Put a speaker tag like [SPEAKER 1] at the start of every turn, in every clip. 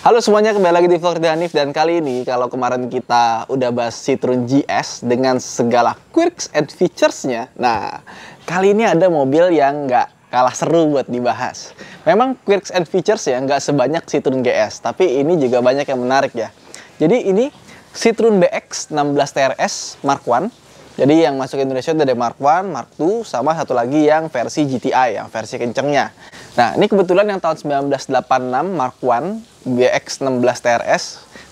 [SPEAKER 1] Halo semuanya, kembali lagi di vlog Ridho Hanif. Dan kali ini, kalau kemarin kita udah bahas Citroen GS dengan segala quirks and features-nya, nah, kali ini ada mobil yang nggak kalah seru buat dibahas. Memang quirks and features ya nggak sebanyak Citroen GS, tapi ini juga banyak yang menarik ya. Jadi ini Citroen BX 16 TRS Mark I. Jadi yang masuk Indonesia ada Mark I, Mark II, sama satu lagi yang versi GTI, yang versi kencengnya. Nah, ini kebetulan yang tahun 1986 Mark I BX 16 TRS.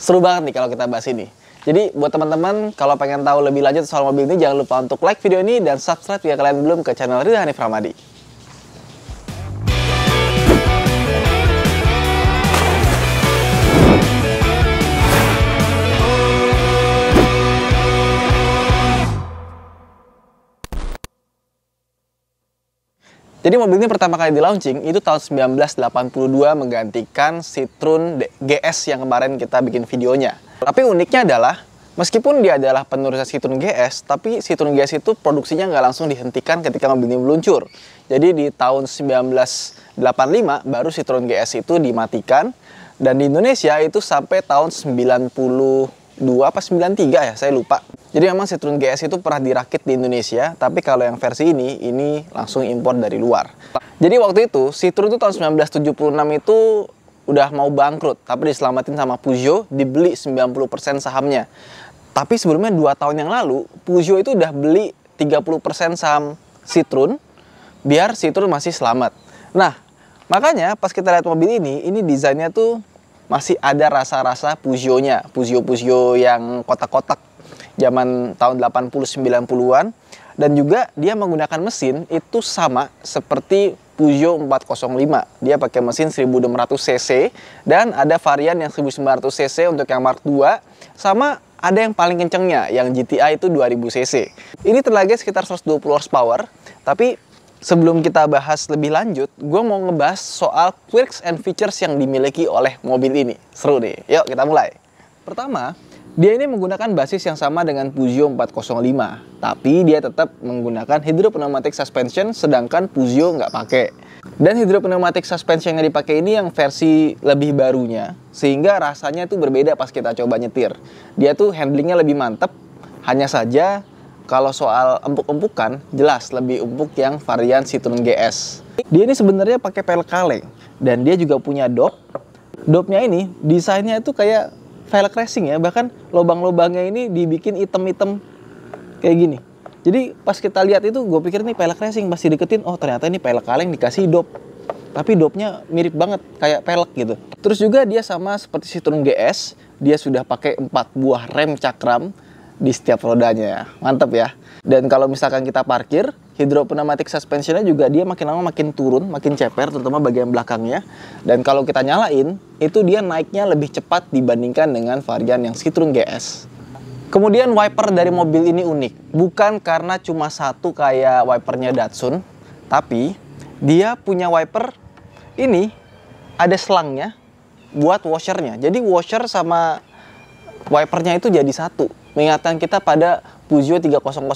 [SPEAKER 1] Seru banget nih kalau kita bahas ini. Jadi buat teman-teman, kalau pengen tahu lebih lanjut soal mobil ini, jangan lupa untuk like video ini dan subscribe jika kalian belum ke channel Ridho Hanif Ramadi. Jadi mobil ini pertama kali di launching itu tahun 1982 menggantikan Citroen GS yang kemarin kita bikin videonya. Tapi uniknya adalah, meskipun dia adalah penerusnya Citroen GS, tapi Citroen GS itu produksinya nggak langsung dihentikan ketika mobil ini meluncur. Jadi di tahun 1985 baru Citroen GS itu dimatikan, dan di Indonesia itu sampai tahun 92 apa 93 ya, saya lupa. Jadi memang Citroen GS itu pernah dirakit di Indonesia, tapi kalau yang versi ini langsung impor dari luar. Jadi waktu itu Citroen itu tahun 1976 itu udah mau bangkrut, tapi diselamatin sama Peugeot, dibeli 90% sahamnya. Tapi sebelumnya 2 tahun yang lalu, Peugeot itu udah beli 30% saham Citroen, biar Citroen masih selamat. Nah, makanya pas kita lihat mobil ini desainnya tuh masih ada rasa-rasa Peugeot-nya, Peugeot yang kotak-kotak zaman tahun 80-90-an. Dan juga dia menggunakan mesin itu sama seperti Peugeot 405. Dia pakai mesin 1600 cc dan ada varian yang 1900 cc untuk yang Mark II, sama ada yang paling kencengnya yang GTI itu 2000 cc. Ini tenaga sekitar 120 horsepower. Tapi sebelum kita bahas lebih lanjut, gue mau ngebahas soal quirks and features yang dimiliki oleh mobil ini. Seru nih, yuk kita mulai. Pertama, dia ini menggunakan basis yang sama dengan Peugeot 405, tapi dia tetap menggunakan hydropneumatic suspension, sedangkan Peugeot nggak pakai. Dan hydropneumatic suspension yang dipakai ini yang versi lebih barunya, sehingga rasanya itu berbeda pas kita coba nyetir. Dia tuh handlingnya lebih mantep, hanya saja kalau soal empuk-empukan, jelas lebih empuk yang varian Citroen GS. Dia ini sebenarnya pakai pelek kaleng, dan dia juga punya dop. Dopnya ini desainnya itu kayak velg racing ya, bahkan lubang-lubangnya ini dibikin item-item kayak gini. Jadi pas kita lihat itu, gue pikir ini pelek racing, pasti deketin, oh ternyata ini pelek kaleng dikasih dop. Tapi dopnya mirip banget kayak pelek gitu. Terus juga dia sama seperti Citroen GS, dia sudah pakai 4 buah rem cakram di setiap rodanya. Mantep ya. Dan kalau misalkan kita parkir, hydropneumatic suspensionnya juga dia makin lama makin turun, makin ceper, terutama bagian belakangnya. Dan kalau kita nyalain, itu dia naiknya lebih cepat dibandingkan dengan varian yang Citroen GS. Kemudian wiper dari mobil ini unik. Bukan karena cuma satu kayak wipernya Datsun, tapi dia punya wiper ini ada selangnya buat washernya. Jadi washer sama wipernya itu jadi satu, mengingatkan kita pada Peugeot 3008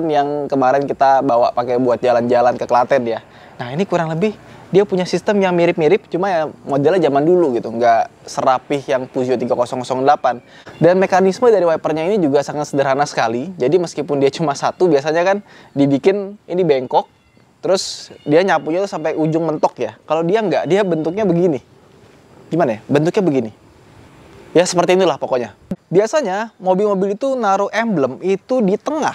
[SPEAKER 1] yang kemarin kita bawa pakai buat jalan-jalan ke Klaten ya. Nah ini kurang lebih dia punya sistem yang mirip-mirip, cuma ya modelnya zaman dulu gitu, nggak serapih yang Peugeot 3008. Dan mekanisme dari wipernya ini juga sangat sederhana sekali. Jadi meskipun dia cuma satu, biasanya kan dibikin ini bengkok, terus dia nyapunya tuh sampai ujung mentok ya. Kalau dia nggak, dia bentuknya begini. Gimana ya? Bentuknya begini. Ya seperti inilah pokoknya. Biasanya mobil-mobil itu naruh emblem itu di tengah.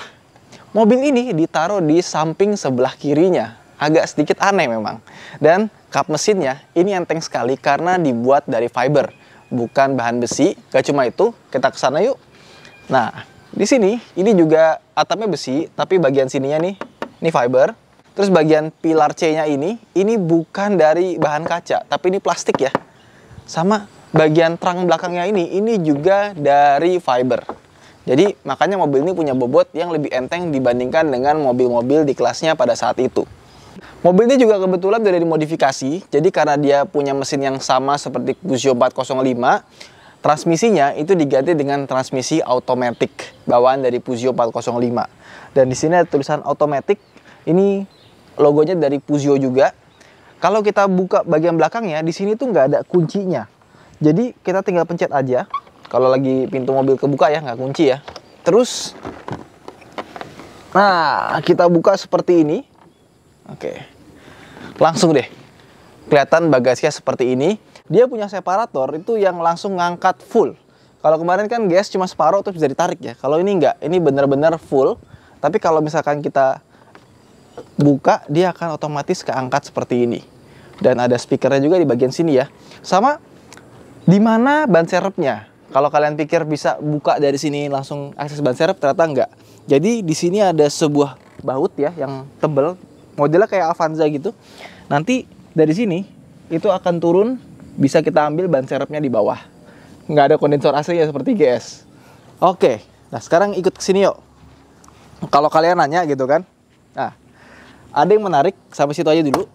[SPEAKER 1] Mobil ini ditaruh di samping sebelah kirinya. Agak sedikit aneh memang. Dan kap mesinnya ini enteng sekali karena dibuat dari fiber, bukan bahan besi. Gak cuma itu, kita kesana yuk. Nah, di sini ini juga atapnya besi, tapi bagian sininya nih, ini fiber. Terus bagian pilar C-nya ini bukan dari bahan kaca, tapi ini plastik ya. Sama bagian trunk belakangnya ini juga dari fiber. Jadi makanya mobil ini punya bobot yang lebih enteng dibandingkan dengan mobil-mobil di kelasnya pada saat itu. Mobil ini juga kebetulan sudah dimodifikasi. Jadi karena dia punya mesin yang sama seperti Peugeot 405, transmisinya itu diganti dengan transmisi automatic bawaan dari Peugeot 405. Dan di sini ada tulisan automatic. Ini logonya dari Peugeot juga. Kalau kita buka bagian belakangnya, di sini tuh nggak ada kuncinya. Jadi kita tinggal pencet aja. Kalau lagi pintu mobil kebuka ya, nggak kunci ya. Terus, nah kita buka seperti ini. Oke, langsung deh. Kelihatan bagasinya seperti ini. Dia punya separator itu yang langsung ngangkat full. Kalau kemarin kan GS cuma separuh terus bisa ditarik ya. Kalau ini nggak, ini bener-bener full. Tapi kalau misalkan kita buka, dia akan otomatis keangkat seperti ini. Dan ada speakernya juga di bagian sini ya. Sama di mana ban serepnya? Kalau kalian pikir bisa buka dari sini langsung akses ban serep, ternyata enggak. Jadi di sini ada sebuah baut ya yang tebel, modelnya kayak Avanza gitu. Nanti dari sini itu akan turun, bisa kita ambil ban serepnya di bawah. Nggak ada kondensor AC ya seperti GS. Oke, nah sekarang ikut ke sini yuk. Kalau kalian nanya gitu kan, nah ada yang menarik, sampai situ aja dulu.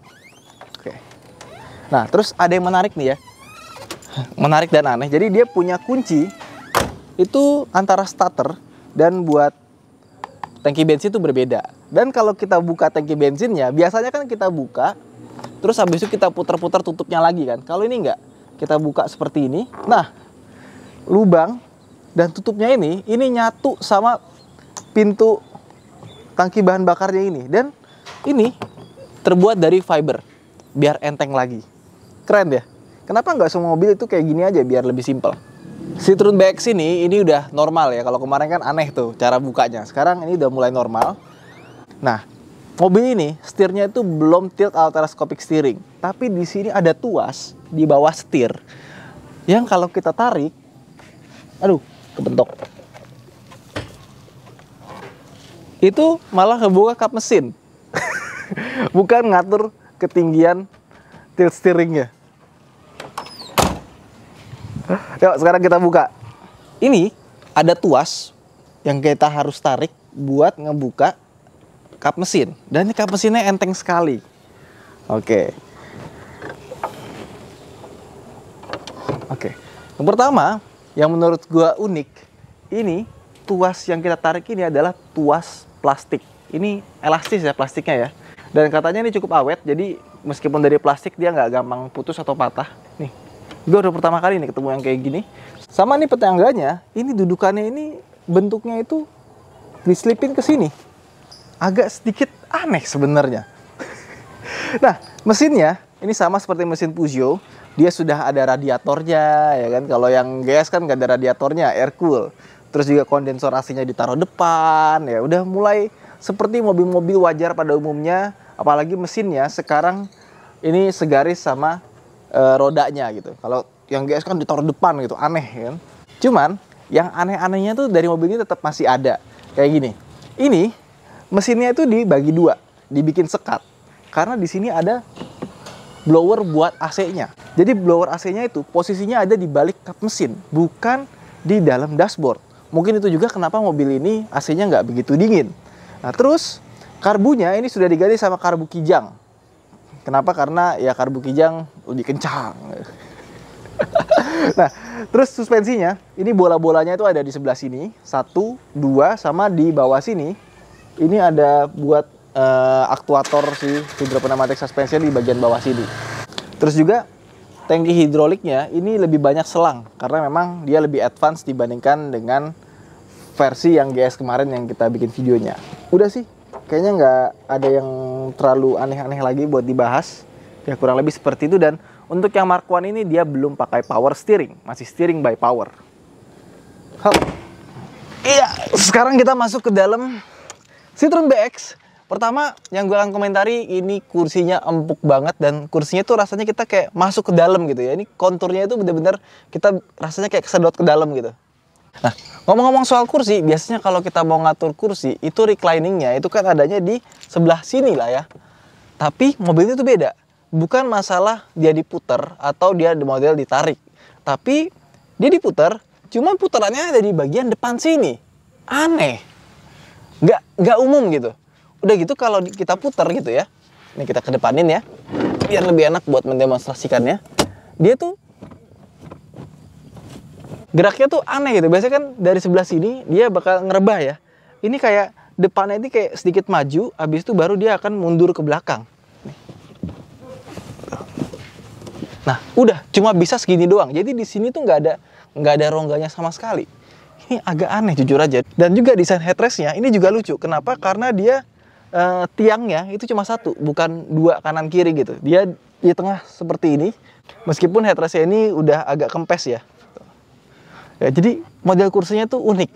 [SPEAKER 1] Oke. Nah terus ada yang menarik nih ya. Menarik dan aneh. Jadi dia punya kunci itu antara starter dan buat tangki bensin itu berbeda. Dan kalau kita buka tangki bensinnya, biasanya kan kita buka, terus habis itu kita putar-putar tutupnya lagi kan. Kalau ini enggak, kita buka seperti ini. Nah, lubang dan tutupnya ini nyatu sama pintu tangki bahan bakarnya ini. Dan ini terbuat dari fiber, biar enteng lagi. Keren ya? Kenapa nggak semua mobil itu kayak gini aja biar lebih simpel? Citroen BX ini udah normal ya. Kalau kemarin kan aneh tuh cara bukanya. Sekarang ini udah mulai normal. Nah, mobil ini setirnya itu belum tilt atau telescopic steering, tapi di sini ada tuas di bawah setir yang kalau kita tarik, aduh, kebentok. Itu malah ngebuka kap mesin. Bukan ngatur ketinggian tilt steeringnya. Yuk sekarang kita buka. Ini ada tuas yang kita harus tarik buat ngebuka kap mesin. Dan ini kap mesinnya enteng sekali. Oke. Yang pertama, yang menurut gua unik, ini tuas yang kita tarik ini adalah tuas plastik. Ini elastis ya plastiknya ya. Dan katanya ini cukup awet, jadi meskipun dari plastik dia nggak gampang putus atau patah. Nih, gue udah pertama kali nih ketemu yang kayak gini. Sama nih petangganya, ini dudukannya ini bentuknya itu diselipin ke sini. Agak sedikit aneh sebenarnya. Nah, mesinnya ini sama seperti mesin Peugeot. Dia sudah ada radiatornya, ya kan. Kalau yang GS kan nggak ada radiatornya, air cool. Terus juga kondensor AC-nya ditaruh depan, ya udah mulai seperti mobil-mobil wajar pada umumnya. Apalagi mesinnya sekarang ini segaris sama rodanya gitu. Kalau yang GS kan ditaruh depan gitu, aneh kan. Cuman yang aneh-anehnya tuh dari mobil ini tetap masih ada. Kayak gini. Ini mesinnya itu dibagi dua, dibikin sekat. Karena di sini ada blower buat AC-nya. Jadi blower AC-nya itu posisinya ada di balik kap mesin, bukan di dalam dashboard. Mungkin itu juga kenapa mobil ini AC-nya nggak begitu dingin. Nah terus karbunya ini sudah diganti sama karbu kijang. Kenapa? Karena ya karbu kijang lebih kencang. Nah, terus suspensinya, ini bola-bolanya itu ada di sebelah sini. 1, 2, sama di bawah sini. Ini ada buat aktuator si hidropneumatic suspension di bagian bawah sini. Terus juga tangki hidroliknya ini lebih banyak selang. Karena memang dia lebih advance dibandingkan dengan versi yang GS kemarin yang kita bikin videonya. Udah sih, kayaknya nggak ada yang terlalu aneh-aneh lagi buat dibahas. Ya kurang lebih seperti itu. Dan untuk yang Mark I ini dia belum pakai power steering, masih steering by power. Iya, sekarang kita masuk ke dalam Citroen BX. Pertama yang gue akan komentari, ini kursinya empuk banget dan kursinya tuh rasanya kita kayak masuk ke dalam gitu ya. Ini konturnya itu bener-bener kita rasanya kayak kesedot ke dalam gitu. Nah, ngomong-ngomong soal kursi, biasanya kalau kita mau ngatur kursi, itu recliningnya itu kan adanya di sebelah sini lah ya. Tapi mobil itu beda. Bukan masalah dia diputer atau dia model ditarik. Tapi dia diputer, cuman putarannya ada di bagian depan sini. Aneh. Nggak umum gitu. Udah gitu kalau kita putar gitu ya. Ini kita kedepanin ya. Biar lebih enak buat mendemonstrasikannya. Dia tuh geraknya tuh aneh gitu. Biasanya kan dari sebelah sini dia bakal ngerebah ya. Ini kayak depannya ini kayak sedikit maju, habis itu baru dia akan mundur ke belakang. Nah, udah cuma bisa segini doang. Jadi di sini tuh nggak ada rongganya sama sekali. Ini agak aneh jujur aja. Dan juga desain headrestnya ini juga lucu. Kenapa? Karena dia tiangnya itu cuma satu, bukan dua kanan kiri gitu. Dia di tengah seperti ini. Meskipun headrestnya ini udah agak kempes ya. Ya, jadi model kursinya tuh unik.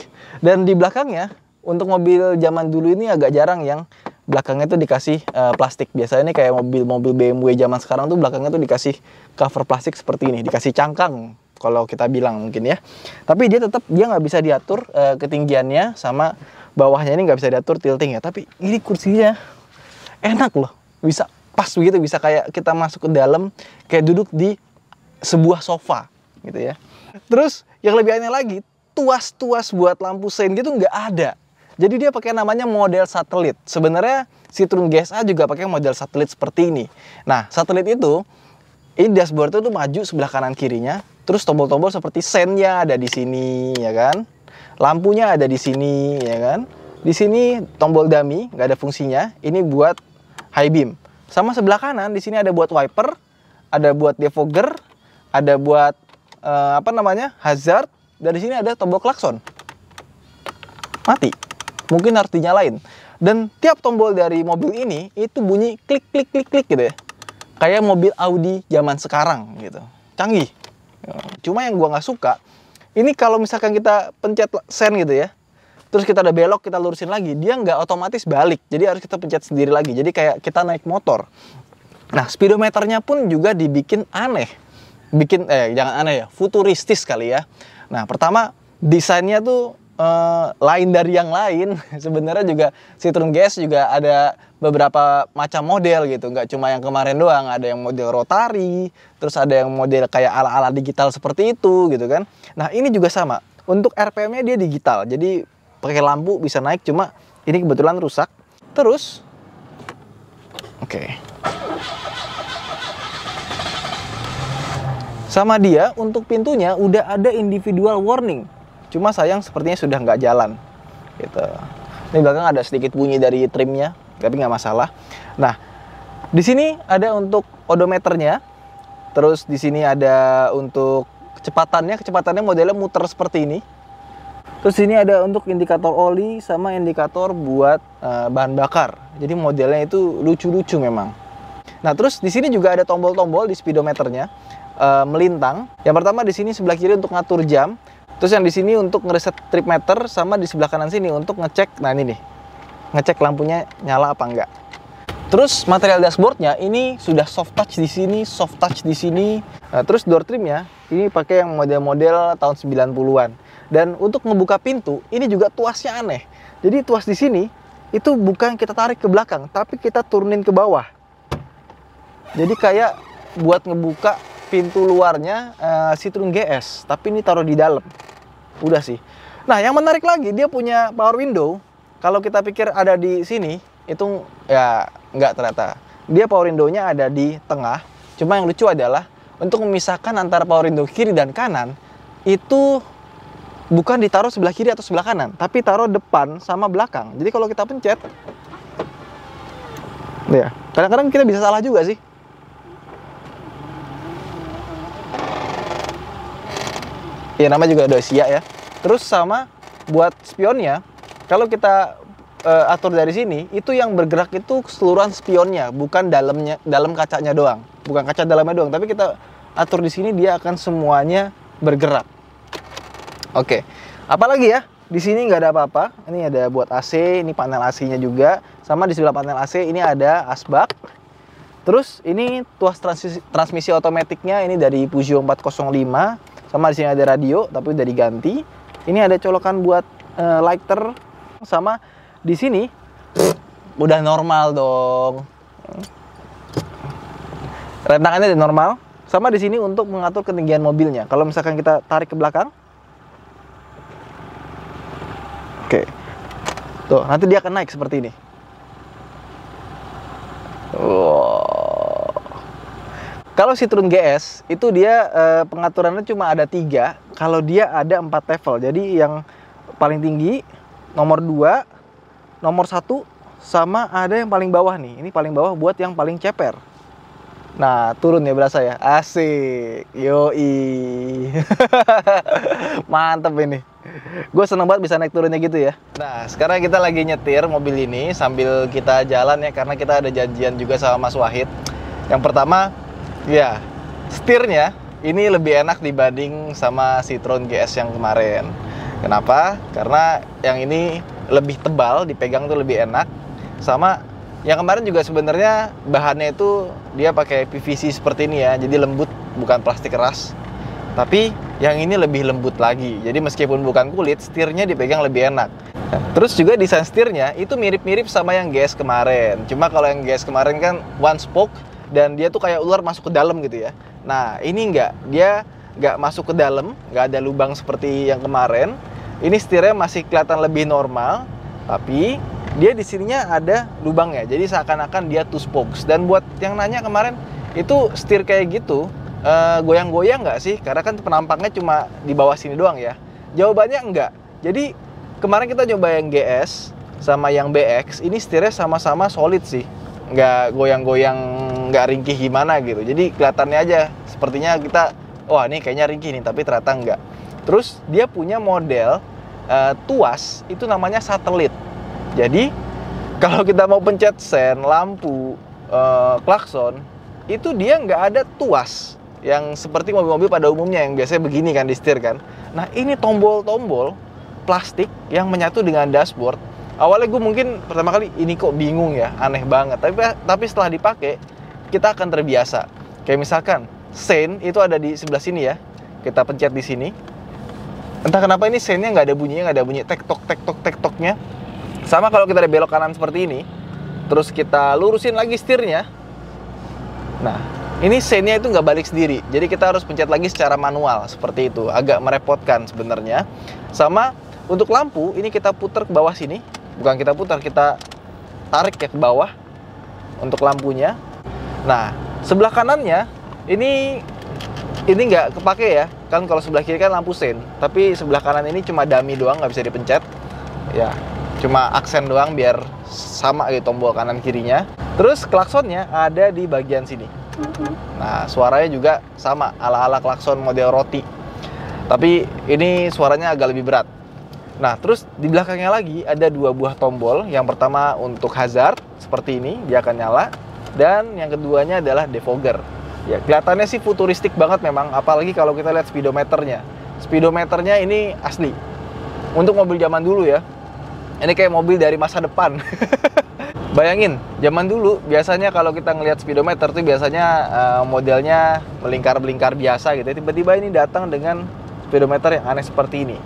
[SPEAKER 1] Dan di belakangnya untuk mobil zaman dulu ini agak jarang yang belakangnya tuh dikasih plastik. Biasanya nih kayak mobil-mobil BMW zaman sekarang tuh belakangnya tuh dikasih cover plastik seperti ini, dikasih cangkang kalau kita bilang mungkin ya. Tapi dia nggak bisa diatur ketinggiannya, sama bawahnya ini nggak bisa diatur tilting ya. Tapi ini kursinya enak loh, bisa pas begitu, bisa kayak kita masuk ke dalam, kayak duduk di sebuah sofa gitu ya. Terus yang lebih aneh lagi, tuas-tuas buat lampu sein gitu nggak ada. Jadi dia pakai namanya model satelit. Sebenarnya Citroen GSA juga pakai model satelit seperti ini. Nah, satelit itu, ini dashboard itu maju sebelah kanan kirinya. Terus tombol-tombol seperti seinnya ada di sini, ya kan? Lampunya ada di sini, ya kan? Di sini tombol dummy, nggak ada fungsinya. Ini buat high beam. Sama sebelah kanan, di sini ada buat wiper, ada buat defogger, ada buat hazard. Dan di sini ada tombol klakson. Mati. Mungkin harus dinyalain. Dan tiap tombol dari mobil ini itu bunyi klik klik klik klik gitu ya. Kayak mobil Audi zaman sekarang gitu. Canggih. Cuma yang gua nggak suka, ini kalau misalkan kita pencet sen gitu ya, terus kita ada belok, kita lurusin lagi, dia nggak otomatis balik. Jadi harus kita pencet sendiri lagi. Jadi kayak kita naik motor. Nah, speedometernya pun juga dibikin aneh. Jangan aneh ya, futuristis kali ya. Nah, pertama desainnya tuh lain dari yang lain. Sebenarnya juga Citroen GS juga ada beberapa macam model gitu, nggak cuma yang kemarin doang. Ada yang model rotary, terus ada yang model kayak ala-ala digital seperti itu gitu kan. Nah, ini juga sama. Untuk RPM-nya dia digital, jadi pakai lampu bisa naik, cuma ini kebetulan rusak. Terus sama dia untuk pintunya udah ada individual warning. Cuma sayang sepertinya sudah nggak jalan gitu. Ini belakang ada sedikit bunyi dari trimnya, tapi nggak masalah. Nah, di sini ada untuk odometernya. Terus di sini ada untuk kecepatannya. Kecepatannya modelnya muter seperti ini. Terus sini ada untuk indikator oli sama indikator buat bahan bakar. Jadi modelnya itu lucu-lucu memang. Nah, terus di sini juga ada tombol-tombol di speedometernya melintang. Yang pertama di sini sebelah kiri untuk ngatur jam. Terus yang di sini untuk ngereset trip meter, sama di sebelah kanan sini untuk ngecek, nah ini nih, ngecek lampunya nyala apa enggak. Terus material dashboardnya ini sudah soft touch di sini, soft touch di sini. Nah, terus door trimnya ini pakai yang model-model tahun 90-an. Dan untuk ngebuka pintu ini juga tuasnya aneh. Jadi tuas di sini itu bukan kita tarik ke belakang, tapi kita turunin ke bawah. Jadi kayak buat ngebuka pintu luarnya Citroen GS, tapi ini taruh di dalam. Udah sih. Nah, yang menarik lagi, dia punya power window. Kalau kita pikir ada di sini, itu ya nggak ternyata. Dia power window-nya ada di tengah. Cuma yang lucu adalah untuk memisahkan antara power window kiri dan kanan, itu bukan ditaruh sebelah kiri atau sebelah kanan, tapi taruh depan sama belakang. Jadi kalau kita pencet, ya kadang-kadang kita bisa salah juga sih. Ya namanya juga Dacia ya. Terus sama buat spionnya, kalau kita atur dari sini, itu yang bergerak itu keseluruhan spionnya, bukan dalam kacanya doang. Bukan kaca dalamnya doang, tapi kita atur di sini dia akan semuanya bergerak. Oke. Apalagi ya? Di sini nggak ada apa-apa. Ini ada buat AC, ini panel AC-nya juga. Sama di sebelah panel AC ini ada asbak. Terus ini tuas transmisi otomatiknya ini dari Peugeot 405. Sama di sini ada radio, tapi udah diganti. Ini ada colokan buat lighter. Sama di sini udah normal dong. Rentangannya udah normal. Sama di sini untuk mengatur ketinggian mobilnya. Kalau misalkan kita tarik ke belakang, oke. Tuh, nanti dia akan naik seperti ini. Wow. Kalau Citroen GS itu dia pengaturannya cuma ada 3. Kalau dia ada 4 level. Jadi yang paling tinggi, nomor 2, nomor 1, sama ada yang paling bawah nih. Ini paling bawah buat yang paling ceper. Nah, turun ya berasa ya. Asik. Yoi. Mantep ini. Gue seneng banget bisa naik turunnya gitu ya. Nah, sekarang kita lagi nyetir mobil ini sambil kita jalan ya, karena kita ada janjian juga sama Mas Wahid. Yang pertama, ya, setirnya ini lebih enak dibanding sama Citroen GS yang kemarin. Kenapa? Karena yang ini lebih tebal, dipegang tuh lebih enak. Sama yang kemarin juga sebenarnya bahannya itu dia pakai PVC seperti ini ya, jadi lembut, bukan plastik keras. Tapi yang ini lebih lembut lagi, jadi meskipun bukan kulit, setirnya dipegang lebih enak. Nah, terus juga desain setirnya itu mirip-mirip sama yang GS kemarin. Cuma kalau yang GS kemarin kan one spoke dan dia tuh kayak ular masuk ke dalam gitu ya. Nah ini enggak, dia nggak masuk ke dalam, nggak ada lubang seperti yang kemarin. Ini setirnya masih kelihatan lebih normal, tapi dia di sininya ada lubangnya, jadi seakan-akan dia two spokes. Dan buat yang nanya kemarin, itu setir kayak gitu goyang-goyang nggak sih? Karena kan penampaknya cuma di bawah sini doang ya. Jawabannya enggak. Jadi kemarin kita coba yang GS sama yang BX, ini setirnya sama-sama solid sih, nggak goyang-goyang, nggak ringkih gimana gitu. Jadi kelihatannya aja sepertinya kita, wah ini kayaknya ringkih nih, tapi ternyata enggak. Terus dia punya model tuas, itu namanya satelit. Jadi kalau kita mau pencet sen, lampu, klakson, itu dia nggak ada tuas yang seperti mobil-mobil pada umumnya yang biasanya begini kan di setir kan. Nah ini tombol-tombol plastik yang menyatu dengan dashboard. Awalnya gue mungkin pertama kali ini kok bingung ya, aneh banget. Tapi setelah dipakai kita akan terbiasa. Kayak misalkan sen itu ada di sebelah sini ya, kita pencet di sini. Entah kenapa ini sennya nggak ada bunyinya, nggak ada bunyi tek-tok-tek-tok-tek-toknya. Sama kalau kita ada belok kanan seperti ini, terus kita lurusin lagi setirnya. Nah, ini sennya itu nggak balik sendiri. Jadi kita harus pencet lagi secara manual, seperti itu. Agak merepotkan sebenarnya. Sama untuk lampu, ini kita putar ke bawah sini. Bukan kita putar, kita tarik ya ke bawah untuk lampunya. Nah, sebelah kanannya, ini nggak kepake ya. Kan kalau sebelah kiri kan lampu sen. Tapi sebelah kanan ini cuma dummy doang, nggak bisa dipencet. Ya, cuma aksen doang biar sama gitu tombol kanan kirinya. Terus klaksonnya ada di bagian sini. Nah suaranya juga sama ala-ala klakson model roti, tapi ini suaranya agak lebih berat. Nah terus di belakangnya lagi ada dua buah tombol. Yang pertama untuk hazard seperti ini, dia akan nyala. Dan yang keduanya adalah defogger. Ya kelihatannya sih futuristik banget memang, apalagi kalau kita lihat speedometernya. Speedometernya ini asli untuk mobil zaman dulu ya. Ini kayak mobil dari masa depan. Bayangin, zaman dulu biasanya kalau kita ngelihat speedometer tuh biasanya modelnya melingkar-melingkar biasa gitu. Tiba-tiba ini datang dengan speedometer yang aneh seperti ini.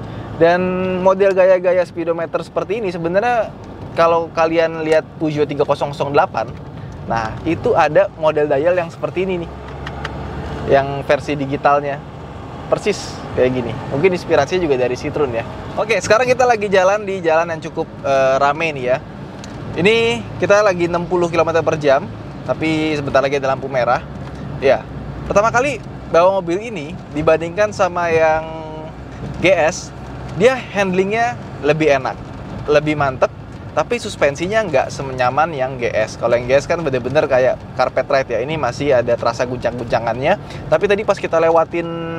[SPEAKER 1] Dan model gaya-gaya speedometer seperti ini sebenarnya kalau kalian lihat Peugeot 3008, nah itu ada model dial yang seperti ini nih. Yang versi digitalnya. Persis kayak gini. Mungkin inspirasinya juga dari Citroen ya. Oke, sekarang kita lagi jalan di jalan yang cukup rame nih ya. Ini kita lagi 60 km per jam, tapi sebentar lagi ada lampu merah. Ya, pertama kali bawa mobil ini dibandingkan sama yang GS, dia handlingnya lebih enak, lebih mantep, tapi suspensinya nggak senyaman yang GS. Kalau yang GS kan bener-bener kayak carpet ride ya, ini masih ada terasa guncang-guncangannya. Tapi tadi pas kita lewatin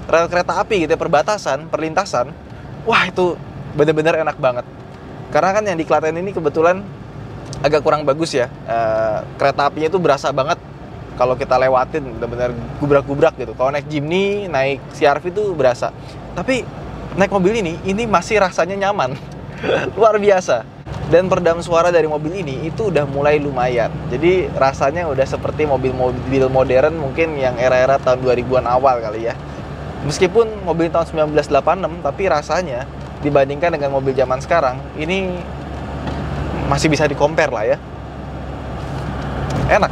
[SPEAKER 1] rel kereta api gitu ya, perbatasan, perlintasan, wah itu bener-bener enak banget. Karena kan yang di Klaten ini kebetulan agak kurang bagus ya, kereta apinya itu berasa banget kalau kita lewatin, bener-bener gubrak-gubrak gitu. Kalau naik Jimny, naik CR-V itu berasa. Tapi naik mobil ini masih rasanya nyaman, luar biasa. Dan peredam suara dari mobil ini itu udah mulai lumayan. Jadi rasanya udah seperti mobil-mobil modern mungkin yang era-era tahun 2000-an awal kali ya. Meskipun mobil tahun 1986, tapi rasanya dibandingkan dengan mobil zaman sekarang, ini masih bisa di-compare lah ya. Enak.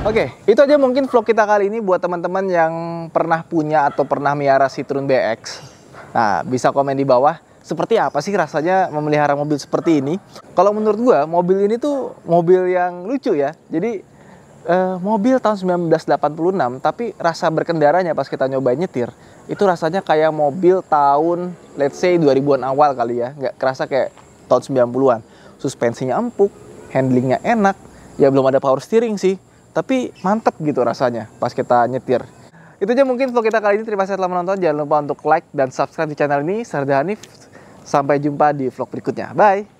[SPEAKER 1] Oke, itu aja mungkin vlog kita kali ini buat teman-teman yang pernah punya atau pernah melihara Citroen BX. Nah, bisa komen di bawah, seperti apa sih rasanya memelihara mobil seperti ini? Kalau menurut gua, mobil ini tuh mobil yang lucu ya. Jadi, mobil tahun 1986, tapi rasa berkendaranya pas kita nyobain nyetir, itu rasanya kayak mobil tahun, let's say 2000-an awal kali ya. Nggak kerasa kayak tahun 90-an. Suspensinya empuk, handlingnya enak, Ya belum ada power steering sih, tapi mantep gitu rasanya pas kita nyetir. Itu aja mungkin vlog kita kali ini. Terima kasih telah menonton. Jangan lupa untuk like dan subscribe di channel ini. Saya Hanif. Sampai jumpa di vlog berikutnya. Bye!